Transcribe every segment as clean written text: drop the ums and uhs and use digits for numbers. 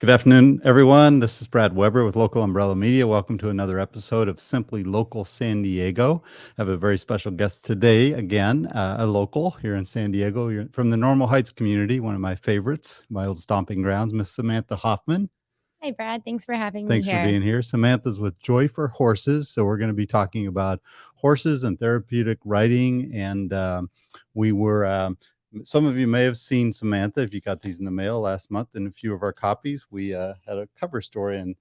Good afternoon, everyone. This is Brad Weber with Local Umbrella Media. Welcome to another episode of Simply Local San Diego. I have a very special guest today, again, a local here in San Diego. You're from the Normal Heights community, one of my favorites, my old stomping grounds, Miss Samantha Hoffman. Hi, Brad. Thanks for having me Thanks for here. being here. Samantha's with Joy for Horses. So we're going to be talking about horses and therapeutic riding. And we were, some of you may have seen Samantha if you got these in the mail last month in a few of our copies. We had a cover story, and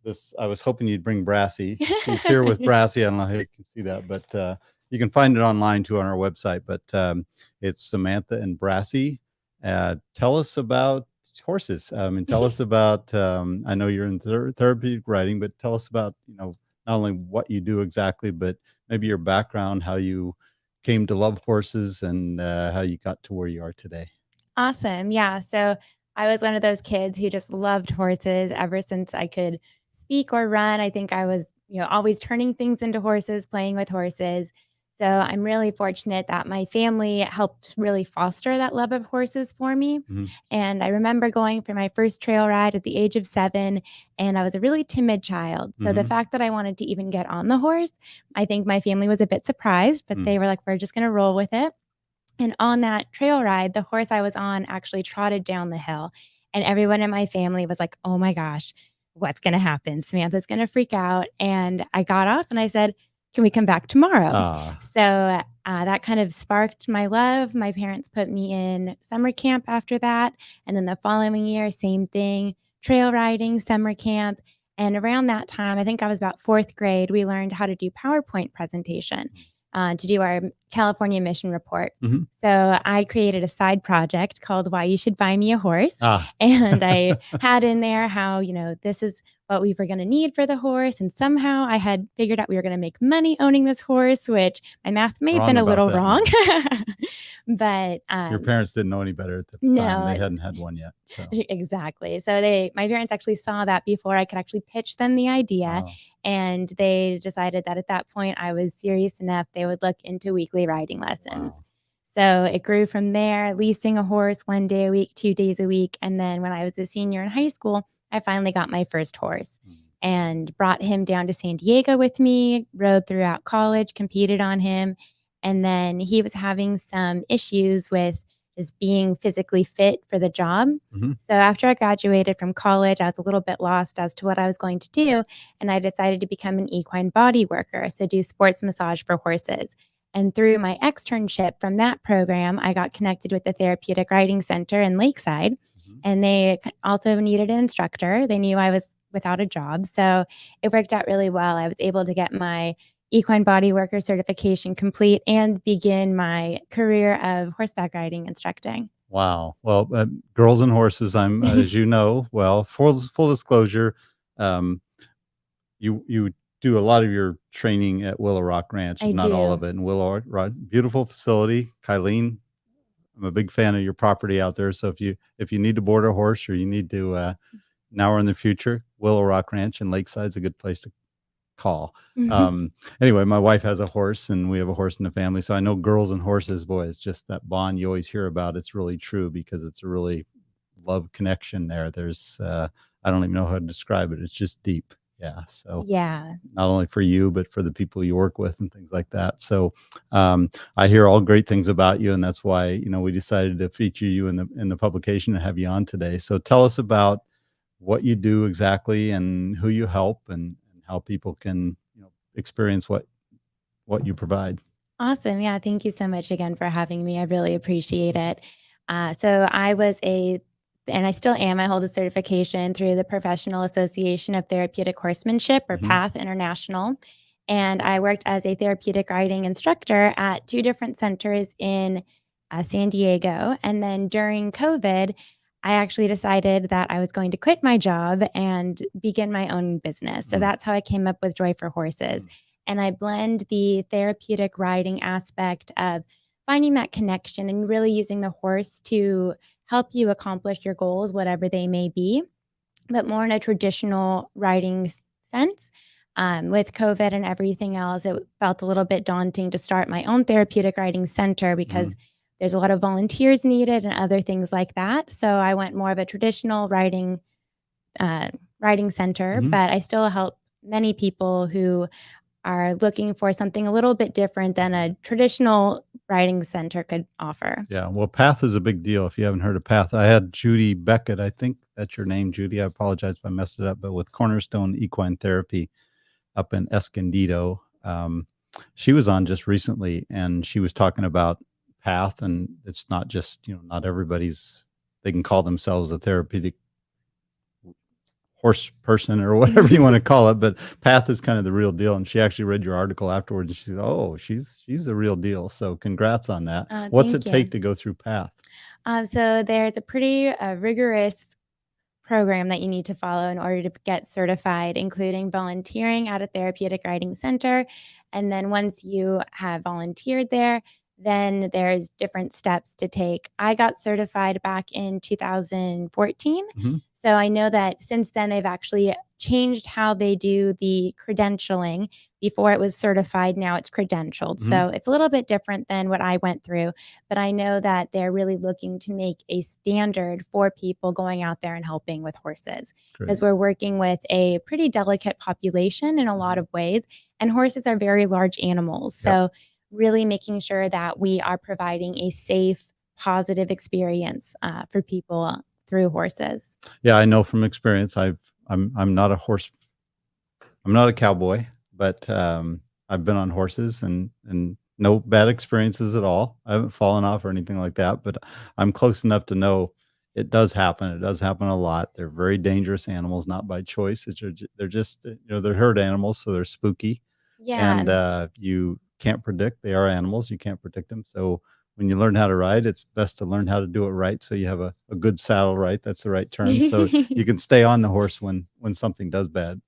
this, I was hoping you'd bring Brassy. She's here with Brassy. I don't know how you can see that, but you can find it online too on our website. But it's Samantha and Brassy. Tell us about horses. Tell us about, I know you're in therapeutic riding, but tell us about, not only what you do exactly, but maybe your background, how you came to love horses, and how you got to where you are today. Awesome. Yeah. So I was one of those kids who just loved horses ever since I could speak or run. I think I was, always turning things into horses, playing with horses. So I'm really fortunate that my family helped really foster that love of horses for me. Mhm. And I remember going for my first trail ride at the age of 7, and I was a really timid child. So the Mhm. fact that I wanted to even get on the horse, I think my family was a bit surprised, but they were like, we're just going to roll with it. And on that trail ride, the horse I was on actually trotted down the hill. And everyone in my family was like, oh my gosh, what's going to happen? Samantha's going to freak out. And I got off and I said, can we come back tomorrow? Ah. So that kind of sparked my love. My parents put me in summer camp after that. And then the following year, same thing, trail riding, summer camp. And around that time, I think I was about 4th grade, we learned how to do PowerPoint presentation to do our California mission report. Mhm. So I created a side project called Why You Should Buy Me a Horse. Ah. And I had in there how, this is what we were going to need for the horse. And somehow I had figured out we were going to make money owning this horse, which my math may have been a little wrong. But your parents didn't know any better at the time. They no, hadn't had one yet. So exactly. So my parents actually saw that before I could actually pitch them the idea. wow. And they decided that at that point I was serious enough, they would look into weekly riding lessons. Wow. So it grew from there, leasing a horse 1 day a week, 2 days a week. And then when I was a senior in high school, I finally got my first horse and brought him down to San Diego with me, rode throughout college, competed on him. And then he was having some issues with just being physically fit for the job. Mhm. So after I graduated from college, I was a little bit lost as to what I was going to do. And I decided to become an equine body worker, so do sports massage for horses. And through my externship from that program, I got connected with the Therapeutic Riding Center in Lakeside. And they also needed an instructor. They knew I was without a job. So it worked out really well. I was able to get my equine body worker certification complete and begin my career of horseback riding instructing. Wow. Well, girls and horses, I'm, as you know, well, full disclosure, um, you do a lot of your training at Willow Rock Ranch, I if not all do. of it. And Willow Rock, beautiful facility. Kylene, I'm a big fan of your property out there. So if you need to board a horse, or you need to now or in the future, Willow Rock Ranch in Lakeside's a good place to call. Anyway, my wife has a horse, and we have a horse in the family. So I know girls and horses, boy, it's just that bond you always hear about. It's really true, because it's a really love connection there. There's, I don't even know how to describe it. It's just deep. Yeah. So Yeah. not only for you, but for the people you work with and things like that. So I hear all great things about you, and that's why, we decided to feature you in the publication and have you on today. So tell us about what you do exactly, and who you help, and how people can, experience what you provide. Awesome. Yeah. Thank you so much again for having me. I really appreciate it. So I was and I still am, I hold a certification through the Professional Association of Therapeutic Horsemanship, or PATH International. And I worked as a therapeutic riding instructor at 2 different centers in San Diego. And then during COVID, I actually decided that I was going to quit my job and begin my own business. So that's how I came up with Joy for Horses. And I blend the therapeutic riding aspect of finding that connection and really using the horse to help you accomplish your goals, whatever they may be, but more in a traditional riding sense. With COVID and everything else, it felt a little bit daunting to start my own therapeutic riding center because there's a lot of volunteers needed and other things like that. So I went more of a traditional riding uh, riding center, Mhm. but I still help many people who are looking for something a little bit different than a traditional riding center could offer. Yeah, well, PATH is a big deal if you haven't heard of PATH. I had Judy Beckett, I think that's your name, Judy. I apologize if I messed it up, but with Cornerstone Equine Therapy up in Escondido. She was on just recently and she was talking about PATH, and it's not just, not everybody's, they can call themselves a therapeutic horse person or whatever you want to call it, but PATH is kind of the real deal. And she actually read your article afterwards and she said, "Oh, she's the real deal." So congrats on that. What's it Thank take you. to go through PATH? So there's a pretty rigorous program that you need to follow in order to get certified, including volunteering at a therapeutic riding center. And then once you have volunteered there, then there's different steps to take. I got certified back in 2014. Mhm. So I know that since then they've actually changed how they do the credentialing. Before it was certified, now it's credentialed. Mhm. So it's a little bit different than what I went through, but I know that they're really looking to make a standard for people going out there and helping with horses because Great. we're working with a pretty delicate population in a lot Mhm. of ways, and horses are very large animals. Yep. So, really making sure that we are providing a safe, positive experience for people through horses. Yeah, I know from experience. I'm not a horse. I'm not a cowboy, but I've been on horses and no bad experiences at all. I haven't fallen off or anything like that, but I'm close enough to know it does happen. It does happen a lot. They're very dangerous animals, not by choice. They're just they're herd animals, so they're spooky, Yeah, and you can't predict. They are animals. You can't predict them. So when you learn how to ride, it's best to learn how to do it right. So you have a good saddle, right? That's the right term. So you can stay on the horse when something does bad.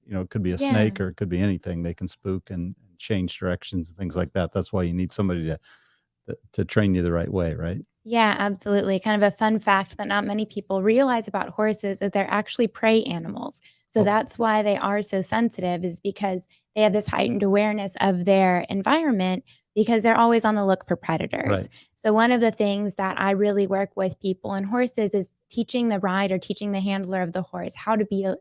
It could be a yeah. snake or it could be anything. They can spook and change directions and things like that. That's why you need somebody to train you the right way, right? Yeah, absolutely. Kind of a fun fact that not many people realize about horses is they're actually prey animals. So Oh, that's why they are so sensitive, is because they have this heightened awareness of their environment because they're always on the look for predators. right. So one of the things that I really work with people and horses is teaching the rider, teaching the handler of the horse how to be a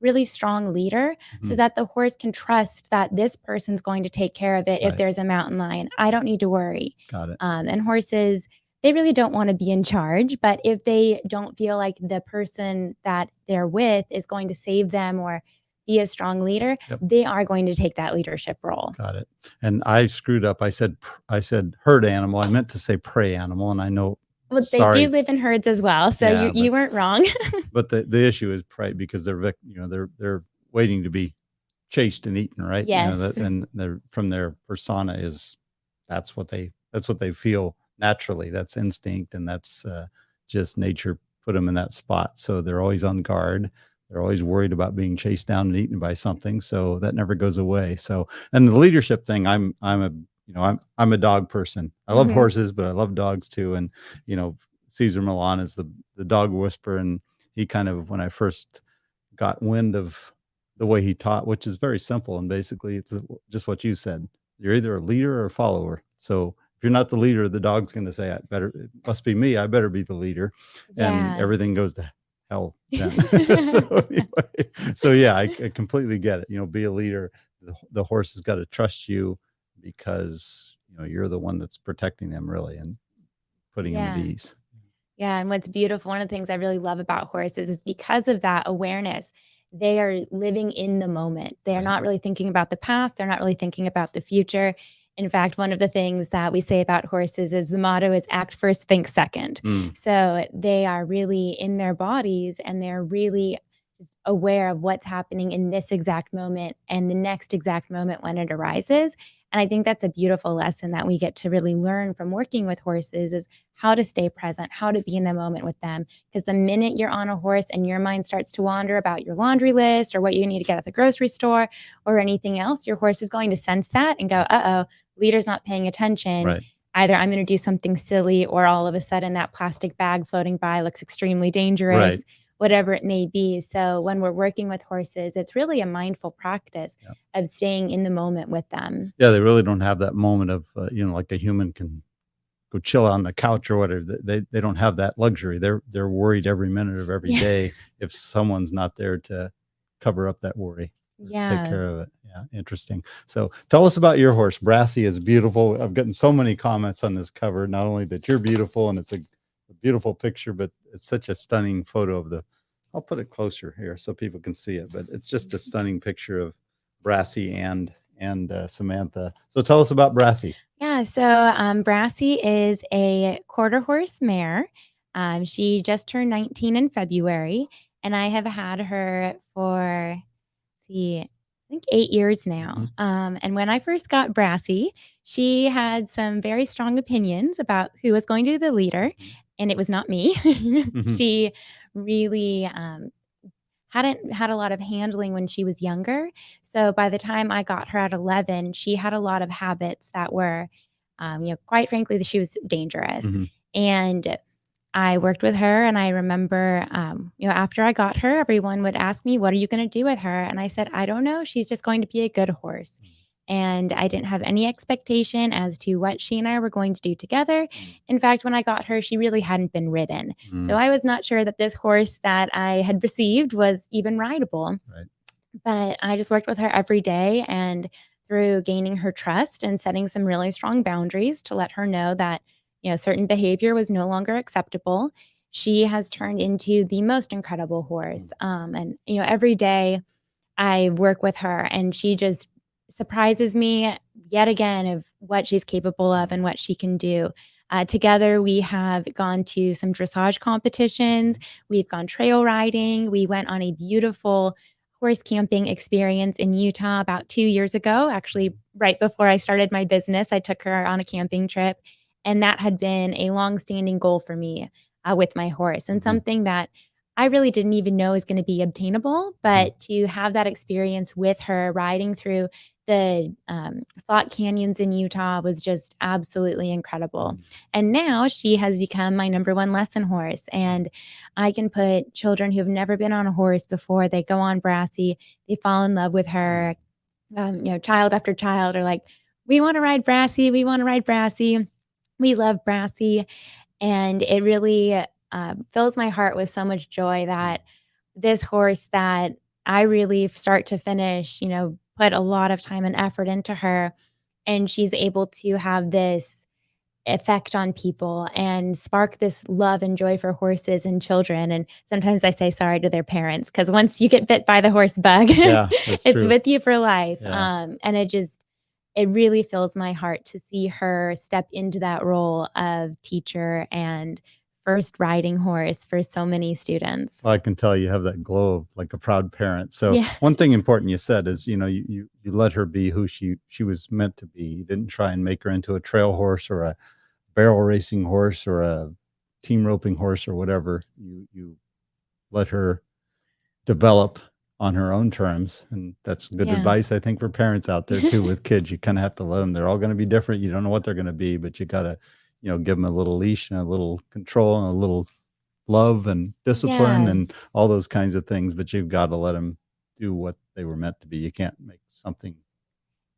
really strong leader so Mhm. that the horse can trust that this person's going to take care of it. If Right. there's a mountain lion, I don't need to worry. Got it. And horses, they really don't want to be in charge, but if they don't feel like the person that they're with is going to save them or be a strong leader, Yep. they are going to take that leadership role. Got it. And I screwed up. I said herd animal. I meant to say prey animal. And I know, Well, they do sorry. live in herds as well, so you Yeah, you weren't wrong. but the issue is prey because they're waiting to be chased and eaten, right? Yes. That, and they're from their persona is that's what they feel naturally. That's instinct, and that's just nature put them in that spot. So they're always on guard. They're always worried about being chased down and eaten by something. So that never goes away. So, and the leadership thing, I'm a dog person. I love Mhm. horses, but I love dogs too. And Caesar Milan is the dog whisperer, and he kind of, when I first got wind of the way he taught, which is very simple. And basically, it's just what you said. You're either a leader or a follower. So if you're not the leader, the dog's going to say, it must be me. I better be the leader. And Yeah. everything goes to hell then. So anyway, so yeah, I completely get it. Be a leader. The horse has got to trust you because, you're the one that's protecting them really and putting them at Yeah. ease. Yeah, and what's beautiful, one of the things I really love about horses is because of that awareness, they are living in the moment. They are Right. not really thinking about the past, they're not really thinking about the future. In fact, one of the things that we say about horses is the motto is act first, think second. Mm, So they are really in their bodies and they're really just aware of what's happening in this exact moment and the next exact moment when it arises. And I think that's a beautiful lesson that we get to really learn from working with horses is how to stay present, how to be in the moment with them. Because the minute you're on a horse and your mind starts to wander about your laundry list or what you need to get at the grocery store or anything else, your horse is going to sense that and go, uh oh, leader's not paying attention. right. Either I'm going to do something silly or all of a sudden that plastic bag floating by looks extremely Right. dangerous, whatever it may be. So when we're working with horses, it's really a mindful practice Yeah. of staying in the moment with them. Yeah, they really don't have that moment of, like a human can go chill on the couch or whatever. They don't have that luxury. They're worried every minute of every Yeah. day if someone's not there to cover up that worry, take Yeah. care of it. Yeah, interesting. So tell us about your horse. Brassy is beautiful. I've gotten so many comments on this cover. Not only that you're beautiful and it's a beautiful picture, but it's such a stunning photo of the. I'll put it closer here so people can see it. But it's just a stunning picture of Brassy and Samantha. So tell us about Brassy. Yeah, so Brassy is a quarter horse mare. She just turned 19 in February, and I have had her for, see, I think 8 years now. And when I first got Brassy, she had some very strong opinions about who was going to be the leader, and it was not me. She really hadn't had a lot of handling when she was younger. So by the time I got her at 11, she had a lot of habits that were, quite frankly, she was dangerous. And I worked with her, and I remember, after I got her, everyone would ask me, "What are you going to do with her?" And I said, "I don't know. She's just going to be a good horse." And I didn't have any expectation as to what she and I were going to do together. In fact, when I got her, she really hadn't been ridden. So I was not sure that this horse that I had received was even rideable. Right. But I just worked with her every day, and through gaining her trust and setting some really strong boundaries to let her know that, certain behavior was no longer acceptable, she has turned into the most incredible horse. And, every day I work with her, and she just surprises me yet again of what she's capable of and what she can do. Together, we have gone to some dressage competitions. We've gone trail riding. We went on a beautiful horse camping experience in Utah about 2 years ago. Actually, right before I started my business, I took her on a camping trip. And that had been a long-standing goal for me with my horse, and something that I really didn't even know is going to be obtainable. But to have that experience with her riding through the slot canyons in Utah was just absolutely incredible. And now she has become my number one lesson horse. And I can put children who have never been on a horse before, they go on Brassy, they fall in love with her. Child after child are like, "We want to ride Brassy. We want to ride Brassy. We love Brassy." And it really fills my heart with so much joy that this horse that I really start to finish, put a lot of time and effort into her, and she's able to have this effect on people and spark this love and joy for horses and children. And sometimes I say sorry to their parents, because once you get bit by the horse bug, Yeah, that's it's true. with you for life. Yeah. And it really fills my heart to see her step into that role of teacher and first riding horse for so many students. Well, I can tell you have that glow of like a proud parent. So Yeah. one thing important you said is, you let her be who she was meant to be. You didn't try and make her into a trail horse or a barrel racing horse or a team roping horse or whatever. You let her develop on her own terms. And that's good Yeah. advice, I think, for parents out there too with kids. You kind of have to let them, they're all going to be different. You don't know what they're going to be, but you got to, give them a little leash and a little control and a little love and discipline Yeah. and all those kinds of things. But you've got to let them do what they were meant to be. You can't make something.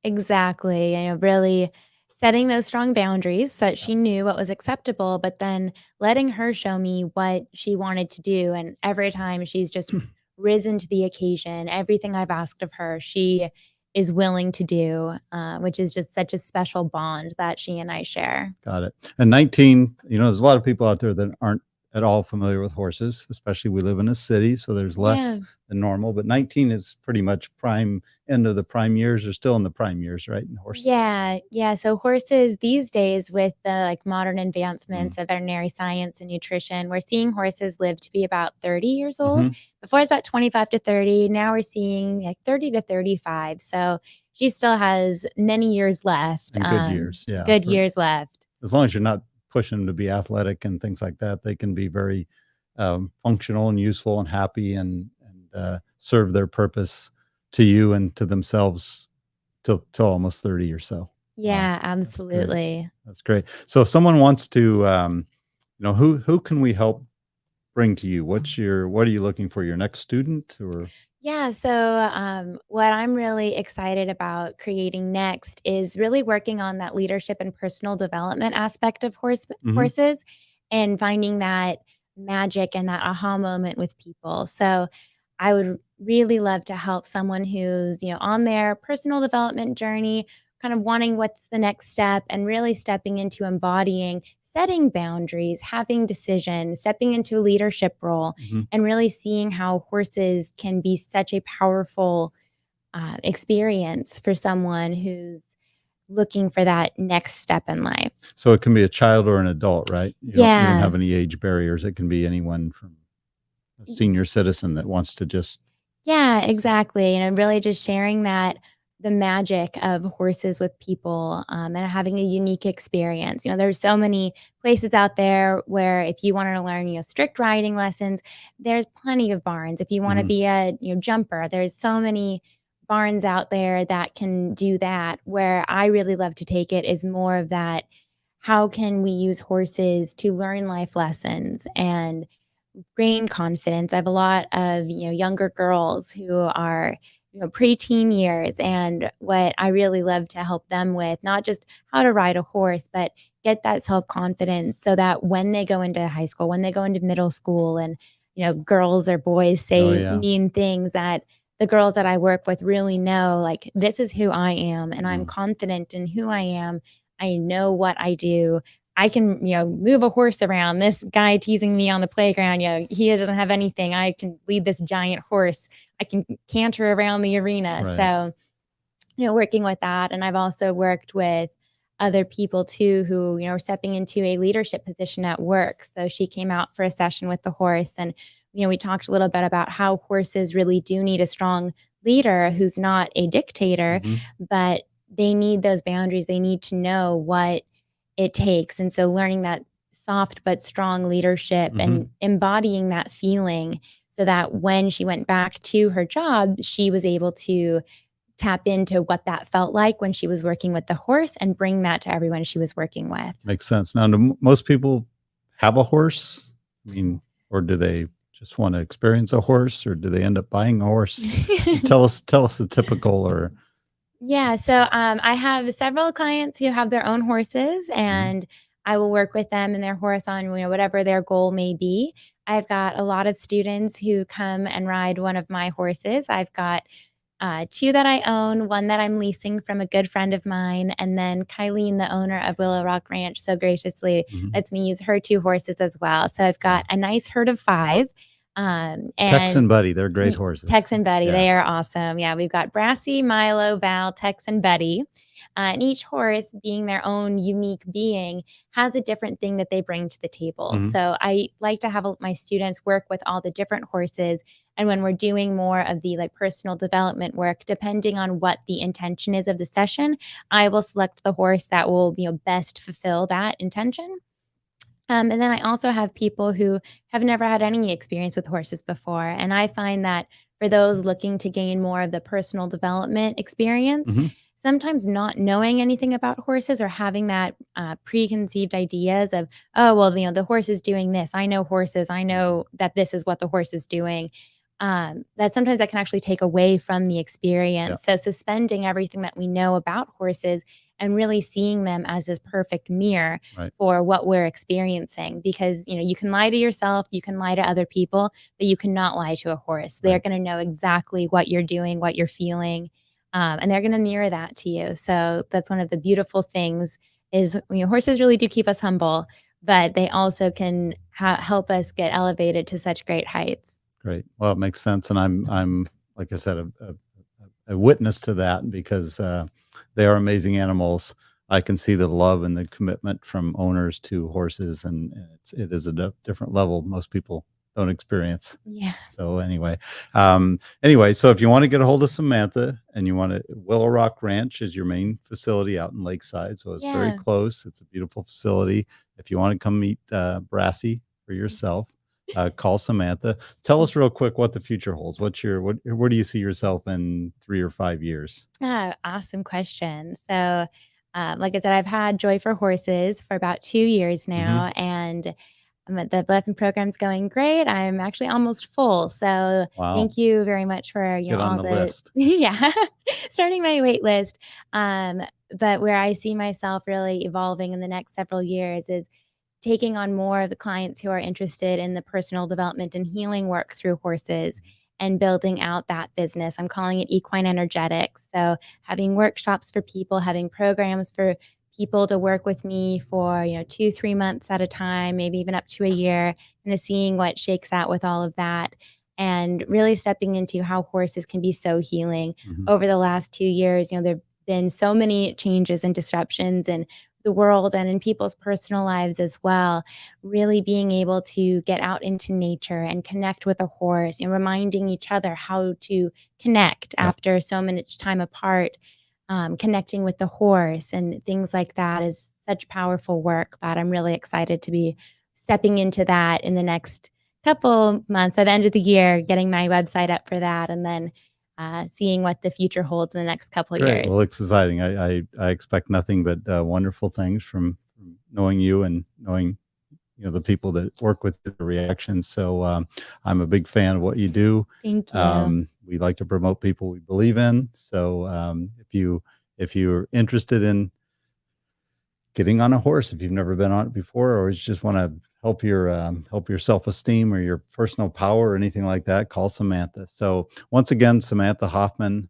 Exactly. Really setting those strong boundaries so that she knew what was acceptable, but then letting her show me what she wanted to do. And every time she's just risen to the occasion, everything I've asked of her, she is willing to do, which is just such a special bond that she and I share. Got it. And 19, there's a lot of people out there that aren't at all familiar with horses, especially we live in a city, so there's less than normal. But 19 is pretty much end of the prime years, or still in the prime years, right? In horses. Yeah. So horses these days, with the modern advancements of veterinary science and nutrition, we're seeing horses live to be about 30 years old. Before it's about 25 to 30. Now we're seeing like 30 to 35. So she still has many years left. And good years, yeah. Good years left. As long as you're not pushing them to be athletic and things like that, they can be very functional and useful and happy and serve their purpose to you and to themselves till almost 30 or so. Yeah, Wow, absolutely. that's great. So if someone wants to, who can we help bring to you? What are you looking for? Your next student or? Yeah, so what I'm really excited about creating next is really working on that leadership and personal development aspect of Mhm, horses and finding that magic and that aha moment with people. So I would really love to help someone who's, on their personal development journey, kind of wanting what's the next step and really stepping into embodying setting boundaries, having decisions, stepping into a leadership role mhm. and really seeing how horses can be such a powerful experience for someone who's looking for that next step in life. So it can be a child or an adult, right? You don't Yeah. have any age barriers. It can be anyone from a senior citizen that wants to just Yeah, exactly. And I'm really just sharing that the magic of horses with people and having a unique experience. There's so many places out there where if you want to learn, strict riding lessons, there's plenty of barns. If you want to Mhm, be a, jumper, there's so many barns out there that can do that. Where I really love to take it is more of that. How can we use horses to learn life lessons and gain confidence? I have a lot of, younger girls who are, preteen years. And what I really love to help them with, not just how to ride a horse, but get that self confidence so that when they go into high school, when they go into middle school, and, girls or boys oh, say yeah. mean things, that the girls that I work with really know, like, this is who I am, and I'm Mhm, confident in who I am. I know what I do. I can, move a horse around. This guy teasing me on the playground, he doesn't have anything. I can lead this giant horse. I can canter around the arena. right. So, working with that. And I've also worked with other people too who, are stepping into a leadership position at work. So she came out for a session with the horse and, we talked a little bit about how horses really do need a strong leader who's not a dictator, Mhm, but they need those boundaries. They need to know what it takes. And so learning that soft but strong leadership and mhm. embodying that feeling so that when she went back to her job, she was able to tap into what that felt like when she was working with the horse and bring that to everyone she was working with. Makes sense. Now, do most people have a horse? I mean, or do they just wanna experience a horse, or do they end up buying a horse? Tell us the typical or Yeah, so I have several clients who have their own horses, Mhm, and I will work with them and their horse on whatever their goal may be. I've got a lot of students who come and ride one of my horses. I've got two that I own, one that I'm leasing from a good friend of mine, and then Kylene, the owner of Willow Rock Ranch, so graciously mhm. lets me use her two horses as well. So I've Yeah. got a nice herd of five, Tex and and Buddy, they're great horses. Tex and Betty, Yeah, they are awesome. Yeah, we've got Brassy, Milo, Val, Tex, and Betty. And each horse, being their own unique being, has a different thing that they bring to the table. mhm, So I like to have my students work with all the different horses. And when we're doing more of the like personal development work, depending on what the intention is of the session, I will select the horse that will, best fulfill that intention. And then I also have people who have never had any experience with horses before. And I find that for those looking to gain more of the personal development experience, mhm, sometimes not knowing anything about horses or having that preconceived ideas of, oh, well, the horse is doing this. I know horses. I know that this is what the horse is doing. That sometimes that can actually take away from the yeah, experience. So suspending everything that we know about horses and really seeing them as this perfect mirror right, for what we're experiencing because you can lie to yourself, you can lie to other people, but you cannot lie to a horse. They're right, going to know exactly what you're doing, what you're feeling, and they're going to mirror that to you. So that's one of the beautiful things is horses really do keep us humble, but they also can help us get elevated to such great heights. great. Well, it makes sense, and I'm like I said, a witness to that because, they are amazing animals. I can see the love and the commitment from owners to horses, and it is a different level most people don't experience. Yeah. So anyway, so if you want to get a hold of Samantha and you want to, Willow Rock Ranch is your main facility out in Lakeside, so it's very Yeah. close. It's a beautiful facility. If you want to come meet Brassy for yourself, call Samantha. Tell us real quick what the future holds. Where do you see yourself in 3 or 5 years? Awesome question. So, like I said, I've had Joy for Horses for about 2 years Hmm. now, and The lesson program's going great. I'm actually almost full. So Wow. thank you very much for, Get on all the the list. yeah, starting my wait list. Um, but where I see myself really evolving in the next several years is taking on more of the clients who are interested in the personal development and healing work through horses and building out that business. I'm calling it equine energetics. So having workshops for people, having programs for people to work with me for 2 3 months at a time, maybe even up to a year, and seeing what shakes out with all of that, and really stepping into how horses can be so healing. Mhm. Over the last 2 years, there have been so many changes and disruptions in the world and in people's personal lives as well. Really being able to get out into nature and connect with a horse and reminding each other how to connect Yep. after so much time apart. Connecting with the horse and things like that is such powerful work that I'm really excited to be stepping into that in the next couple months, or the end of the year, getting my website up for that, and then seeing what the future holds in the next couple Great. Well, years. it's exciting. I expect nothing but wonderful things from knowing you and knowing the people that work with the reactions. So I'm a big fan of what you do. Thank you. We like to promote people we believe in. So if you're interested in getting on a horse, if you've never been on it before, or just want to help your self-esteem or your personal power or anything like that, call Samantha. So once again, Samantha Hoffman,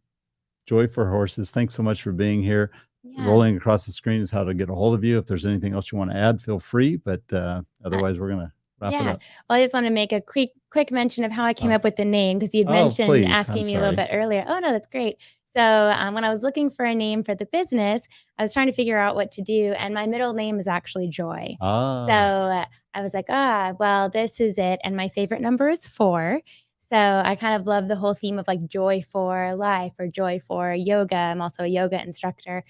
Joy for Horses. Thanks so much for being here. Yeah. Rolling across the screen is how to get a hold of you. If there's anything else you want to add, feel free. But Uh, otherwise, we're gonna wrap it Yeah. up. Well, I just want to make a quick mention of how I came Oh, up with the name, because you'd oh, mentioned please. I'm asking me a little sorry. bit earlier. Oh no, that's great. So when I was looking for a name for the business, I was trying to figure out what to do, and my middle name is actually Joy. So Ah, I was like, well, this is it, and my favorite number is 4. So I kind of love the whole theme of like joy for life or joy for yoga. I'm also a yoga instructor.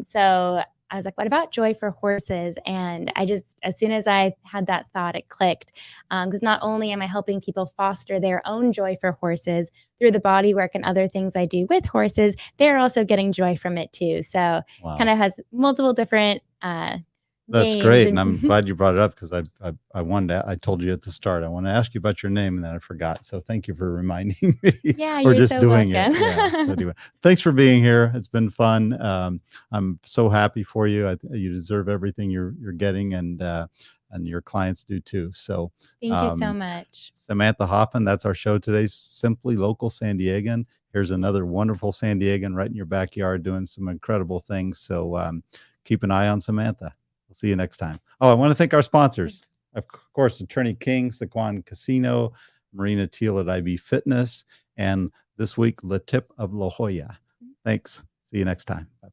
So I was like, what about joy for horses? And I just, as soon as I had that thought, it clicked. Because not only am I helping people foster their own joy for horses through the body work and other things I do with horses, they're also getting joy from it too. So kind wow. of has multiple different That's names. great, and And I'm glad you brought it up because I wanted to, I told you at the start I want to ask you about your name and then I forgot. So thank you for reminding me yeah, or you're just so doing it. welcome. Yeah. So anyway, thanks for being here. It's been fun. I'm so happy for you. You deserve everything you're getting, and your clients do too. So Thank you so um, much. Samantha Hoffman, that's our show today. Simply Local San Diegan. Here's another wonderful San Diegan right in your backyard doing some incredible things. So keep an eye on Samantha. We'll see you next time. Oh, I want to thank our sponsors. Of course, Attorney King, Saquon Casino, Marina Teal at IB Fitness, and this week, La Tip of La Jolla. Thanks. See you next time. Bye.